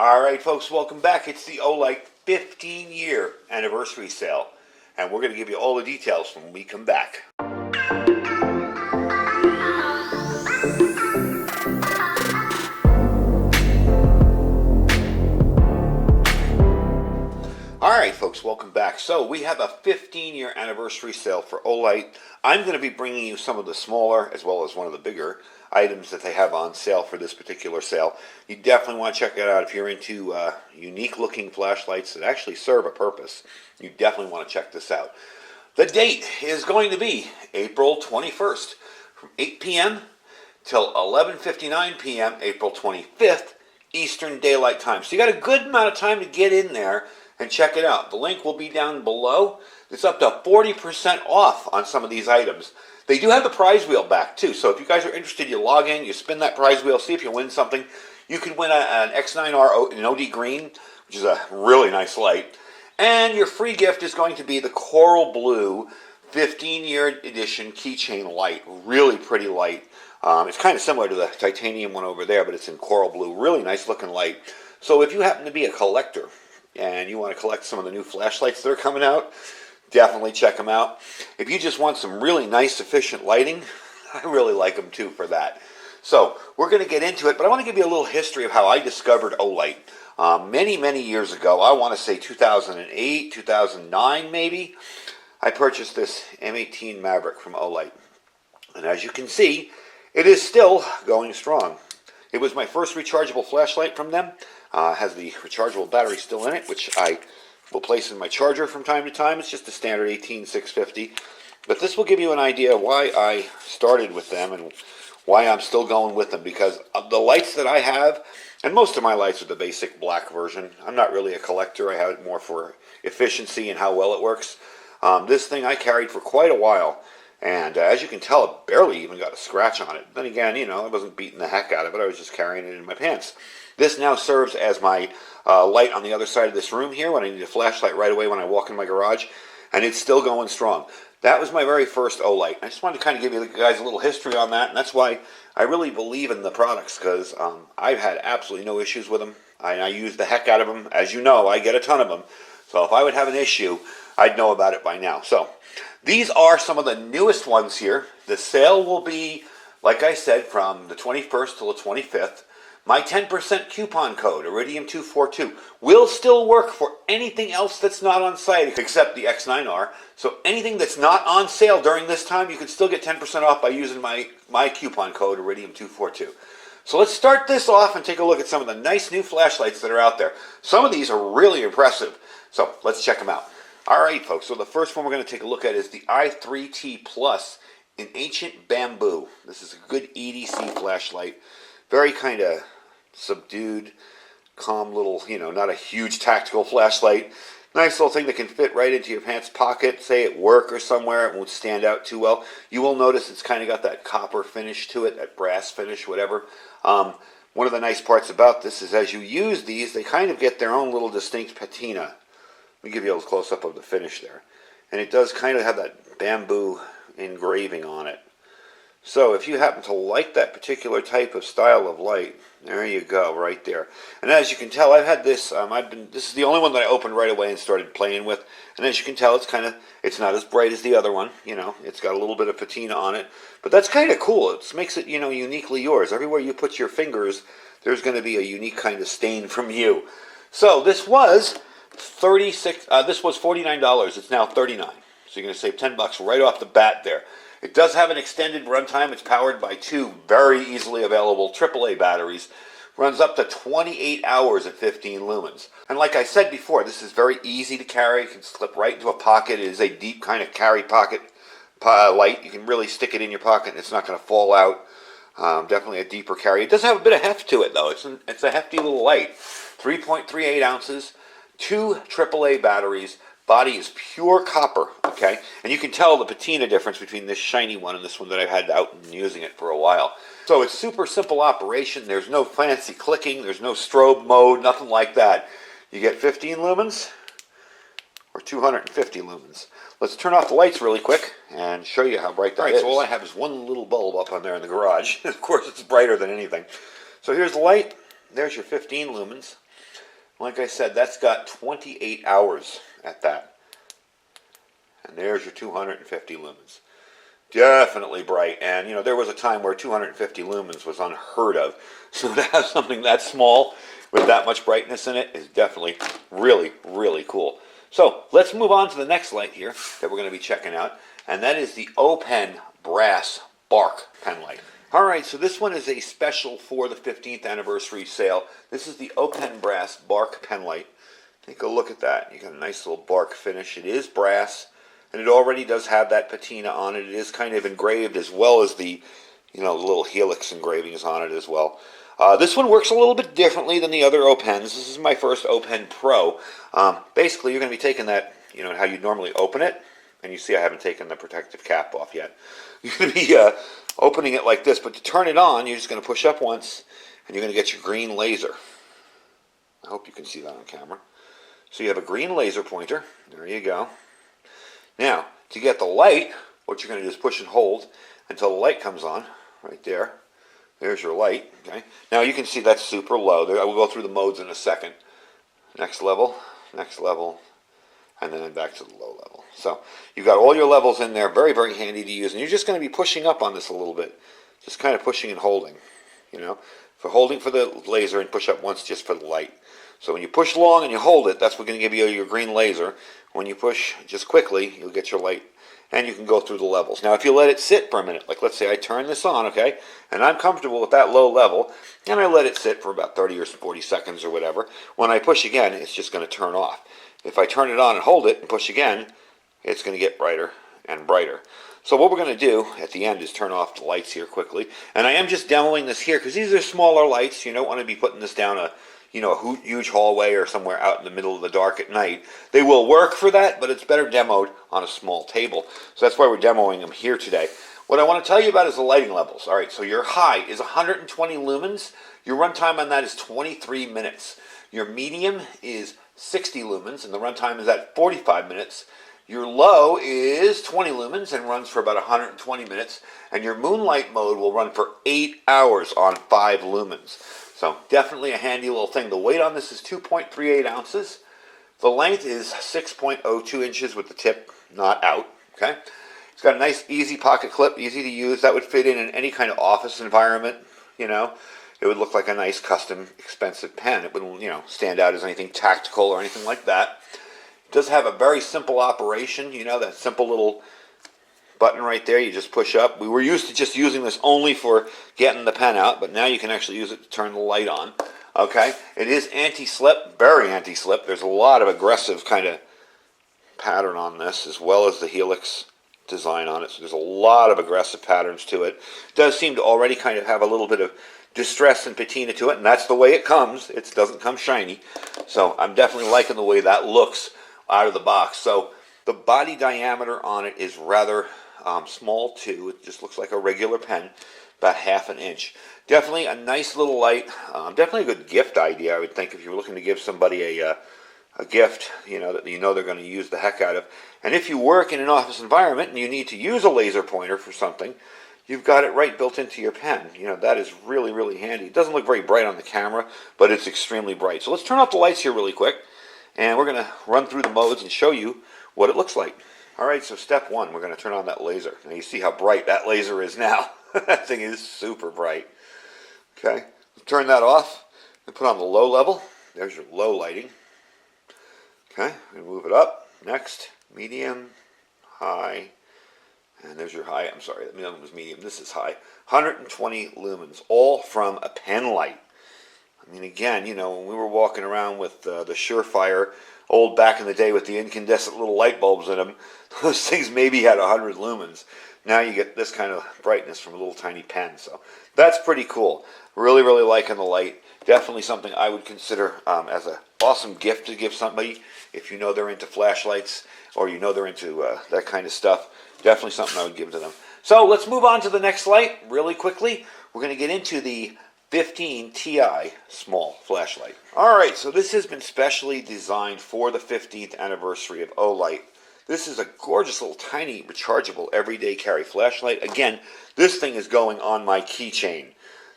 All right, folks, welcome back. It's the Olight 15-year anniversary sale, and we're going to give you all the details when we come back. All right, folks, welcome back. So we have a 15-year anniversary sale for Olight. I'm going to be bringing you some of the smaller as well as one of the bigger items that they have on sale for this particular sale. You definitely want to check it out if you're into unique-looking flashlights that actually serve a purpose. You definitely want to check this out. The date is going to be April 21st from 8 p.m. till 11:59 p.m. April 25th, Eastern Daylight Time. So you got a good amount of time to get in there and check it out. The link will be down below. It's up to 40% off on some of these items. They do have the prize wheel back too, so if you guys are interested, you log in, you spin that prize wheel, see if you win something. You can win an X9R in OD Green, which is a really nice light. And your free gift is going to be the Coral Blue 15-year edition keychain light. Really pretty light. It's kind of similar to the titanium one over there, but it's in Coral Blue. Really nice looking light. So if you happen to be a collector and you want to collect some of the new flashlights that are coming out, definitely check them out. If you just want some really nice, efficient lighting, I really like them too for that. So we're going to get into it, but I want to give you a little history of how I discovered Olight. Many years ago, I want to say 2008, 2009 maybe, I purchased this M18 Maverick from Olight. And as you can see, it is still going strong. It was my first rechargeable flashlight from them. Has the rechargeable battery still in it, which I will place in my charger from time to time. It's just a standard 18650. But this will give you an idea of why I started with them and why I'm still going with them, because of the lights that I have, and most of my lights are the basic black version. I'm not really a collector. I have it more for efficiency and how well it works. This thing I carried for quite a while, and as you can tell, it barely even got a scratch on it. Then again, you know, I wasn't beating the heck out of it. I was just carrying it in my pants. This now serves as my light on the other side of this room here when I need a flashlight right away when I walk in my garage, and it's still going strong. That was my very first Olight. I just wanted to kind of give you guys a little history on that, and that's why I really believe in the products, because I've had absolutely no issues with them. I use the heck out of them. As you know, I get a ton of them. So if I would have an issue, I'd know about it by now. So these are some of the newest ones here. The sale will be, like I said, from the 21st till the 25th. My 10% coupon code, Iridium242, will still work for anything else that's not on site except the X9R. So anything that's not on sale during this time, you can still get 10% off by using my coupon code, Iridium242. So let's start this off and take a look at some of the nice new flashlights that are out there. Some of these are really impressive. So let's check them out. All right, folks, so the first one we're going to take a look at is the i3T Plus in Ancient Bamboo. This is a good EDC flashlight. Very kind of subdued, calm little, you know, not a huge tactical flashlight. Nice little thing that can fit right into your pants pocket, say at work or somewhere. It won't stand out too well. You will notice it's kind of got that copper finish to it, that brass finish, whatever. One of the nice parts about this is as you use these, they kind of get their own little distinct patina. Let me give you a close-up of the finish there. And it does kind of have that bamboo engraving on it. So if you happen to like that particular type of style of light, there you go, right there. And as you can tell, I've had this. This is the only one that I opened right away and started playing with. And as you can tell, it's not as bright as the other one. You know, it's got a little bit of patina on it, but that's kind of cool. It makes it, you know, uniquely yours. Everywhere you put your fingers, there's going to be a unique kind of stain from you. So this was This was $49. It's now $39. So you're going to save $10 right off the bat there. It does have an extended runtime. It's powered by two very easily available AAA batteries. Runs up to 28 hours at 15 lumens. And like I said before, this is very easy to carry. It can slip right into a pocket. It is a deep kind of carry pocket light. You can really stick it in your pocket and it's not going to fall out. Definitely a deeper carry. It does have a bit of heft to it though. It's a hefty little light. 3.38 ounces, two AAA batteries. Body is pure copper, okay? And you can tell the patina difference between this shiny one and this one that I've had out and using it for a while. So it's super simple operation. There's no fancy clicking. There's no strobe mode, nothing like that. You get 15 lumens or 250 lumens. Let's turn off the lights really quick and show you how bright that is. So all I have is one little bulb up on there in the garage. Of course, it's brighter than anything. So here's the light. there's your 15 lumens. Like I said, that's got 28 hours at that. And there's your 250 lumens. Definitely bright. And, you know, there was a time where 250 lumens was unheard of. So to have something that small with that much brightness in it is definitely really, really cool. So let's move on to the next light here that we're going to be checking out. And that is the O-Pen Brass Bark pen light. All right, so this one is a special for the 15th anniversary sale. This is the O-Pen Brass Bark pen light. Take a look at that. You got a nice little bark finish. It is brass, and it already does have that patina on it. It is kind of engraved, as well as the, you know, little helix engravings on it as well. This one works a little bit differently than the other O-Pens. This is my first O-Pen Pro. Basically, you're going to be taking that, you know, how you normally open it. And you see I haven't taken the protective cap off yet. You're going to be opening it like this, but to turn it on, you're just going to push up once, and you're going to get your green laser. I hope you can see that on camera. So you have a green laser pointer. There you go. Now, to get the light, what you're going to do is push and hold until the light comes on, right there. There's your light. Okay. Now you can see that's super low. I will go through the modes in a second. Next level, and then back to the low level. So you've got all your levels in there, very, very handy to use. And you're just going to be pushing up on this a little bit. Just kind of pushing and holding, you know. For holding for the laser and push up once just for the light. So when you push long and you hold it, that's what's going to give you your green laser. When you push just quickly, you'll get your light. And you can go through the levels. Now if you let it sit for a minute, like let's say I turn this on, okay, and I'm comfortable with that low level, and I let it sit for about 30 or 40 seconds or whatever, when I push again, it's just going to turn off. If I turn it on and hold it and push again, it's going to get brighter and brighter. So what we're going to do at the end is turn off the lights here quickly. And I am just demoing this here because these are smaller lights. You don't want to be putting this down a huge hallway or somewhere out in the middle of the dark at night. They will work for that, but it's better demoed on a small table. So that's why we're demoing them here today. What I want to tell you about is the lighting levels. All right, so your high is 120 lumens. Your runtime on that is 23 minutes. Your medium is 60 lumens, and the runtime is at 45 minutes. Your low is 20 lumens and runs for about 120 minutes. And your moonlight mode will run for 8 hours on 5 lumens. So definitely a handy little thing. The weight on this is 2.38 ounces. The length is 6.02 inches with the tip not out. Okay. It's got a nice easy pocket clip, easy to use. That would fit in any kind of office environment, you know. It would look like a nice custom expensive pen. It wouldn't, stand out as anything tactical or anything like that. It does have a very simple operation, that simple little button right there. You just push up. We were used to just using this only for getting the pen out, but now you can actually use it to turn the light on. Okay, it is anti-slip, very anti-slip. There's a lot of aggressive kind of pattern on this, as well as the helix design on it. So there's a lot of aggressive patterns to it. It does seem to already kind of have a little bit of distress and patina to it, and that's the way it comes. It doesn't come shiny. So I'm definitely liking the way that looks out of the box. So the body diameter on it is rather small too. It just looks like a regular pen, about 1/2 inch. Definitely a nice little light. Definitely a good gift idea, I would think, if you're looking to give somebody a gift, that they're going to use the heck out of. And if you work in an office environment and you need to use a laser pointer for something, you've got it right built into your pen. That is really, really handy. It doesn't look very bright on the camera, but it's extremely bright. So let's turn off the lights here really quick, and we're going to run through the modes and show you what it looks like. All right, so step one, we're going to turn on that laser. Now you see how bright that laser is now. That thing is super bright. Okay, turn that off and put on the low level. There's your low lighting. Okay, we move it up. Next, medium, high, and there's your high. I'm sorry, that was medium. This is high. 120 lumens, all from a pen light. I mean, again, when we were walking around with the Surefire, old back in the day with the incandescent little light bulbs in them, those things maybe had 100 lumens. Now you get this kind of brightness from a little tiny pen. So that's pretty cool. Really, really liking the light. Definitely something I would consider as an awesome gift to give somebody if they're into flashlights or they're into that kind of stuff. Definitely something I would give to them. So let's move on to the next light really quickly. We're going to get into the 15 Ti small flashlight. All right, so this has been specially designed for the 15th anniversary of Olight. This is a gorgeous little tiny rechargeable everyday carry flashlight. Again, this thing is going on my keychain.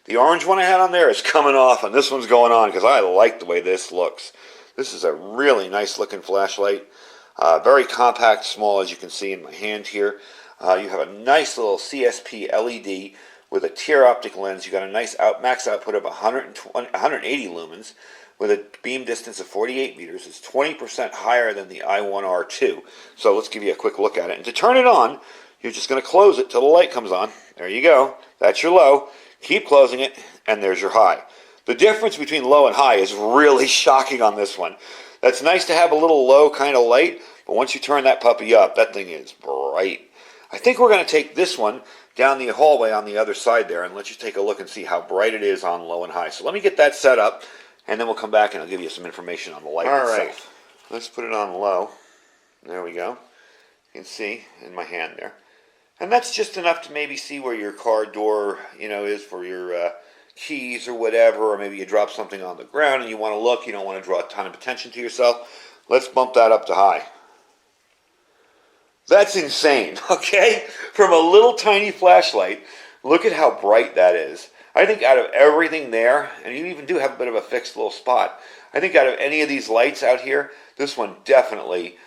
The orange one I had on there is coming off, and this one's going on because I like the way this looks. This is a really nice looking flashlight. Very compact, small, as you can see in my hand here. You have a nice little CSP LED with a tear optic lens. You got a nice max output of 180 lumens with a beam distance of 48 meters. It's 20% higher than the I1R2. So let's give you a quick look at it. And to turn it on, you're just going to close it till the light comes on. There you go. That's your low. Keep closing it, and there's your high. The difference between low and high is really shocking on this one. That's nice to have a little low kind of light, but once you turn that puppy up, that thing is bright. I think we're going to take this one down the hallway on the other side there and let you take a look and see how bright it is on low and high. So let me get that set up, and then we'll come back and I'll give you some information on the light itself. All right, let's put it on low. There we go. You can see in my hand there. And that's just enough to maybe see where your car door, is for your keys or whatever, or maybe you drop something on the ground and you want to look, you don't want to draw a ton of attention to yourself. Let's bump that up to high. That's insane, okay? From a little tiny flashlight, look at how bright that is. I think out of everything there, and you even do have a bit of a fixed little spot, I think out of any of these lights out here, this one definitely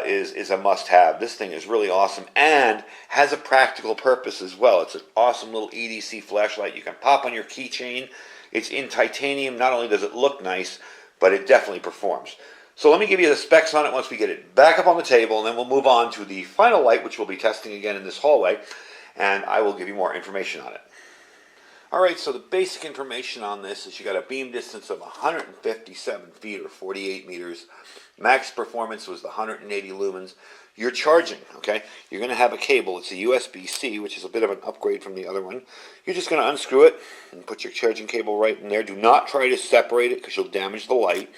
is a must-have. This thing is really awesome and has a practical purpose as well. It's an awesome little EDC flashlight you can pop on your keychain. It's in titanium. Not only does it look nice, but it definitely performs. So let me give you the specs on it once we get it back up on the table, and then we'll move on to the final light, which we'll be testing again in this hallway, and I will give you more information on it. Alright, so the basic information on this is you got a beam distance of 157 feet or 48 meters. Max performance was the 180 lumens. You're charging, okay? You're going to have a cable. It's a USB-C, which is a bit of an upgrade from the other one. You're just going to unscrew it and put your charging cable right in there. Do not try to separate it because you'll damage the light.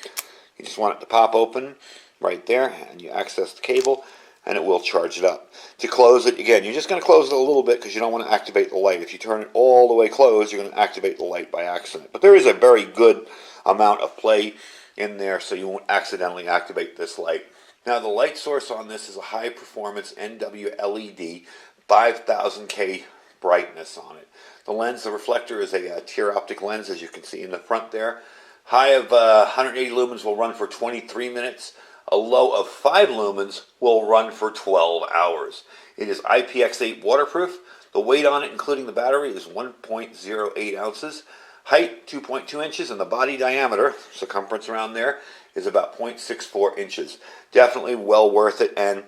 You just want it to pop open right there, and you access the cable, and it will charge it up. To close it, again, you're just going to close it a little bit because you don't want to activate the light. If you turn it all the way closed, you're going to activate the light by accident. But there is a very good amount of play in there, so you won't accidentally activate this light. Now, the light source on this is a high-performance NW LED, 5000K brightness on it. The lens, the reflector, is a tear optic lens, as you can see in the front there. High of 180 lumens will run for 23 minutes. A low of 5 lumens will run for 12 hours. It is IPX8 waterproof. The weight on it, including the battery, is 1.08 ounces. Height, 2.2 inches, and the body diameter, circumference around there, is about 0.64 inches. Definitely well worth it, and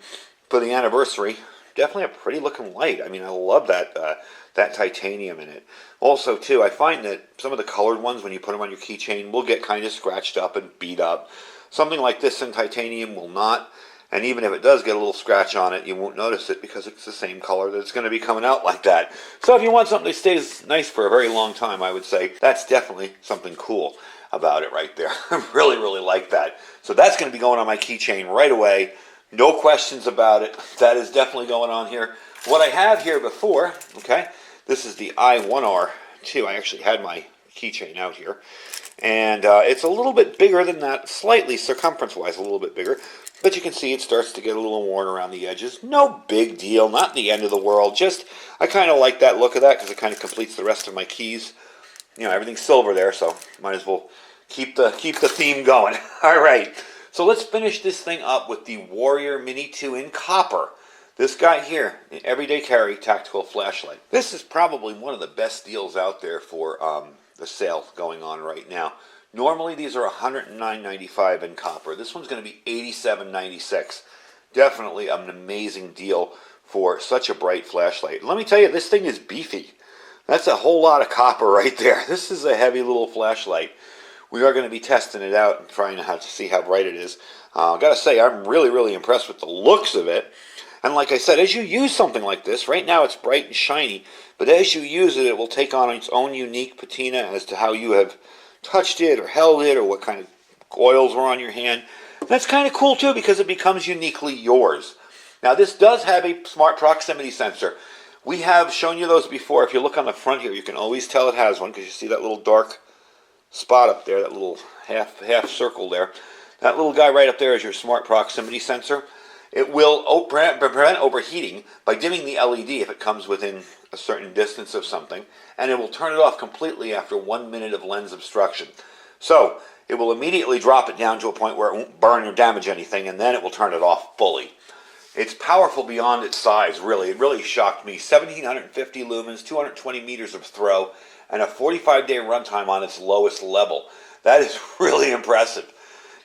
for the anniversary, definitely a pretty looking light. I mean, I love that that titanium in it. Also, too, I find that some of the colored ones, when you put them on your keychain, will get kind of scratched up and beat up. Something like this in titanium will not, and even if it does get a little scratch on it, you won't notice it because it's the same color that it's going to be coming out like that. So if you want something that stays nice for a very long time, I would say that's definitely something cool about it right there. I really, really like that. So that's going to be going on my keychain right away. No questions about it. That is definitely going on here. What I have here before, okay, this is the I1R2. I actually had my keychain out here. And it's a little bit bigger than that, slightly circumference-wise a little bit bigger. But you can see it starts to get a little worn around the edges. No big deal, not the end of the world. Just, I kind of like that look of that because it kind of completes the rest of my keys. You know, everything's silver there, so might as well keep the theme going. All right, so let's finish this thing up with the Warrior Mini 2 in copper. This guy here, an everyday carry tactical flashlight. This is probably one of the best deals out there for the sale going on right now. Normally these are $109.95 in copper. This one's going to be $87.96. Definitely an amazing deal for such a bright flashlight. Let me tell you, this thing is beefy. That's a whole lot of copper right there. This is a heavy little flashlight. We are going to be testing it out and trying to see how bright it is. I've got to say, I'm really, really impressed with the looks of it. And like I said, as you use something like this, right now it's bright and shiny, but as you use it, it will take on its own unique patina as to how you have touched it or held it or what kind of oils were on your hand. That's kind of cool too because it becomes uniquely yours. Now this does have a smart proximity sensor. We have shown you those before. If you look on the front here, you can always tell it has one because you see that little dark spot up there, that little half circle there. That little guy right up there is your smart proximity sensor. It will prevent overheating by dimming the LED if it comes within a certain distance of something, and it will turn it off completely after 1 minute of lens obstruction. So it will immediately drop it down to a point where it won't burn or damage anything, and then it will turn it off fully. It's powerful beyond its size, really. It really shocked me. 1,750 lumens, 220 meters of throw, and a 45-day runtime on its lowest level. That is really impressive.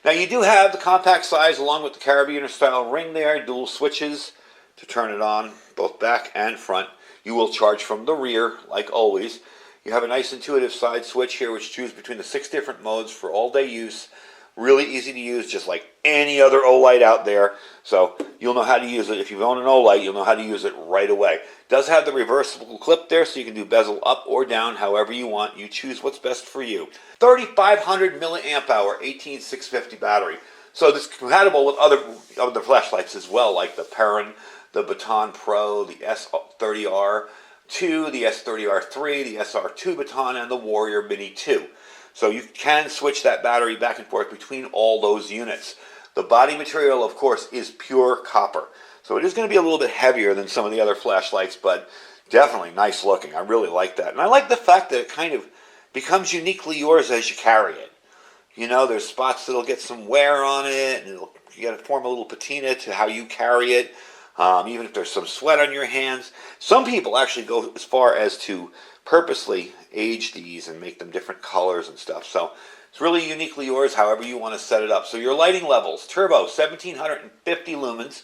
Now you do have the compact size along with the carabiner style ring there, dual switches to turn it on, both back and front. You will charge from the rear, like always. You have a nice intuitive side switch here which chooses between the 6 different modes for all-day use. Really easy to use, just like any other Olight out there. So you'll know how to use it. If you own an Olight, you'll know how to use it right away. It does have the reversible clip there, so you can do bezel up or down however you want. You choose what's best for you. 3,500 milliamp hour, 18650 battery. So this is compatible with other flashlights as well, like the Perrin, the Baton Pro, the S30R2, the S30R3, the SR2 Baton, and the Warrior Mini 2. So you can switch that battery back and forth between all those units. The body material, of course, is pure copper. So it is going to be a little bit heavier than some of the other flashlights, but definitely nice looking. I really like that. And I like the fact that it kind of becomes uniquely yours as you carry it. You know, there's spots that'll get some wear on it, and you got to form a little patina to how you carry it, even if there's some sweat on your hands. Some people actually go as far as to purposely age these and make them different colors and stuff. So it's really uniquely yours however you want to set it up. So your lighting levels, turbo 1750 lumens.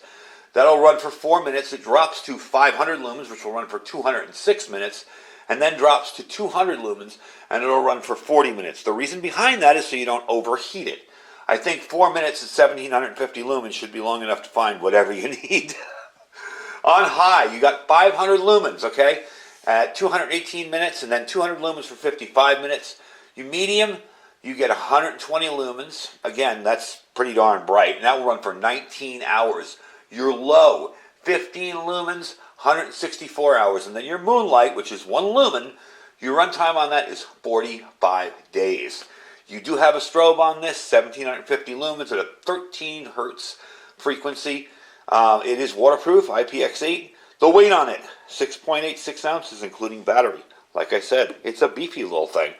That'll run for 4 minutes. It drops to 500 lumens, which will run for 206 minutes, and then drops to 200 lumens, and it'll run for 40 minutes. The reason behind that is so you don't overheat it. I think 4 minutes at 1750 lumens should be long enough to find whatever you need. On high, you got 500 lumens, okay? At 218 minutes, and then 200 lumens for 55 minutes. Your medium, you get 120 lumens. Again, that's pretty darn bright, and that will run for 19 hours. Your low, 15 lumens, 164 hours. And then your moonlight, which is 1 lumen, your runtime on that is 45 days. You do have a strobe on this, 1750 lumens at a 13 hertz frequency. It is waterproof, IPX8. The weight on it, 6.86 ounces, including battery. Like I said, it's a beefy little thing.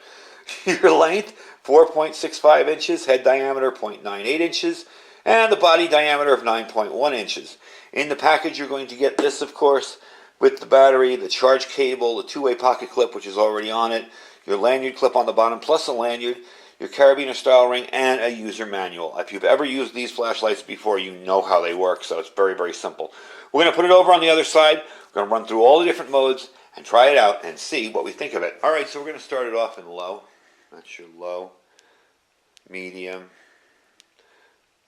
Your length, 4.65 inches, head diameter, 0.98 inches, and the body diameter of 9.1 inches. In the package, you're going to get this, of course, with the battery, the charge cable, the two-way pocket clip, which is already on it, your lanyard clip on the bottom, plus a lanyard, your carabiner style ring, and a user manual. If you've ever used these flashlights before, you know how they work, so it's very, very simple. We're going to put it over on the other side. We're going to run through all the different modes and try it out and see what we think of it. All right, so we're going to start it off in low. That's your low, medium,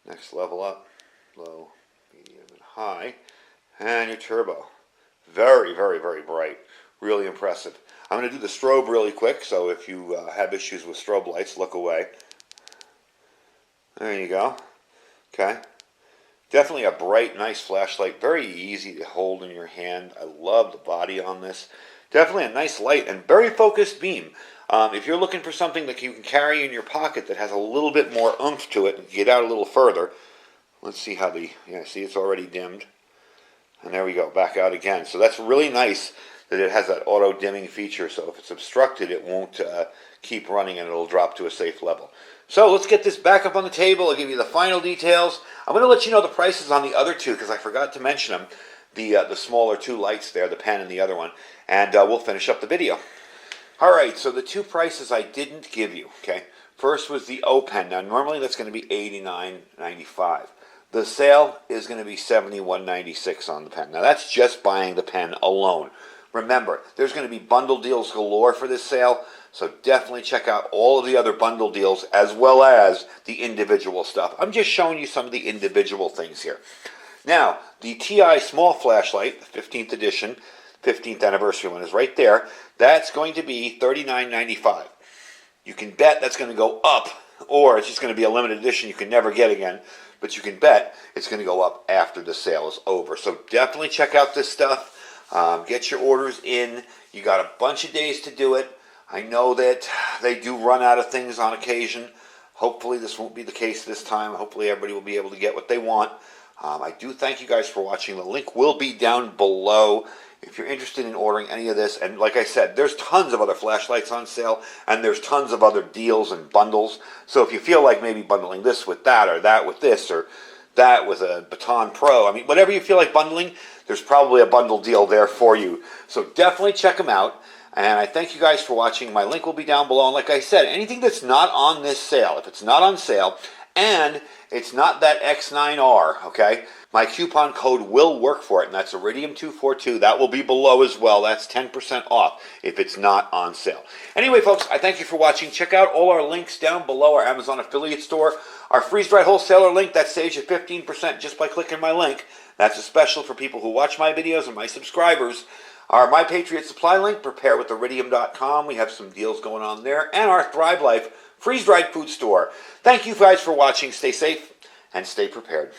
next level up, low, medium, and high, and your turbo. Very, very, very bright. Really impressive. I'm going to do the strobe really quick, so if you have issues with strobe lights, look away. There you go. Okay. Definitely a bright, nice flashlight. Very easy to hold in your hand. I love the body on this. Definitely a nice light and very focused beam. If you're looking for something that you can carry in your pocket that has a little bit more oomph to it and get out a little further, let's see how see it's already dimmed. And there we go, back out again. So that's really nice that it has that auto dimming feature. So if it's obstructed, it won't keep running and it'll drop to a safe level. So let's get this back up on the table. I'll give you the final details. I'm going to let you know the prices on the other two because I forgot to mention them. The smaller two lights there, the pen and the other one. And we'll finish up the video. All right, so the two prices I didn't give you, okay? First was the O pen. Now, normally that's going to be $89.95. The sale is going to be $71.96 on the pen. Now, that's just buying the pen alone. Remember, there's going to be bundle deals galore for this sale, so definitely check out all of the other bundle deals as well as the individual stuff. I'm just showing you some of the individual things here. Now, the TI small flashlight, the 15th edition, 15th anniversary one is right there. That's going to be $39.95. You can bet that's going to go up, or it's just going to be a limited edition you can never get again. But you can bet it's going to go up after the sale is over. So definitely check out this stuff. Get your orders in. You got a bunch of days to do it. I know that they do run out of things on occasion. Hopefully this won't be the case this time. Hopefully everybody will be able to get what they want. I do thank you guys for watching. The link will be down below if you're interested in ordering any of this. And like I said, there's tons of other flashlights on sale, and there's tons of other deals and bundles. So if you feel like maybe bundling this with that, or that with this, or that with a Baton Pro, I mean, whatever you feel like bundling, there's probably a bundle deal there for you. So definitely check them out. And I thank you guys for watching. My link will be down below. And like I said, anything that's not on this sale, if it's not on sale, and it's not that X9R, okay, my coupon code will work for it, and that's Iridium242. That will be below as well. That's 10% off if it's not on sale. Anyway, folks, I thank you for watching. Check out all our links down below, our Amazon affiliate store, our freeze-dried wholesaler link. That saves you 15% just by clicking my link. That's a special for people who watch my videos and my subscribers. Our My Patriot Supply link, preparewithiridium.com. We have some deals going on there. And our Thrive Life freeze-dried food store. Thank you guys for watching. Stay safe and stay prepared.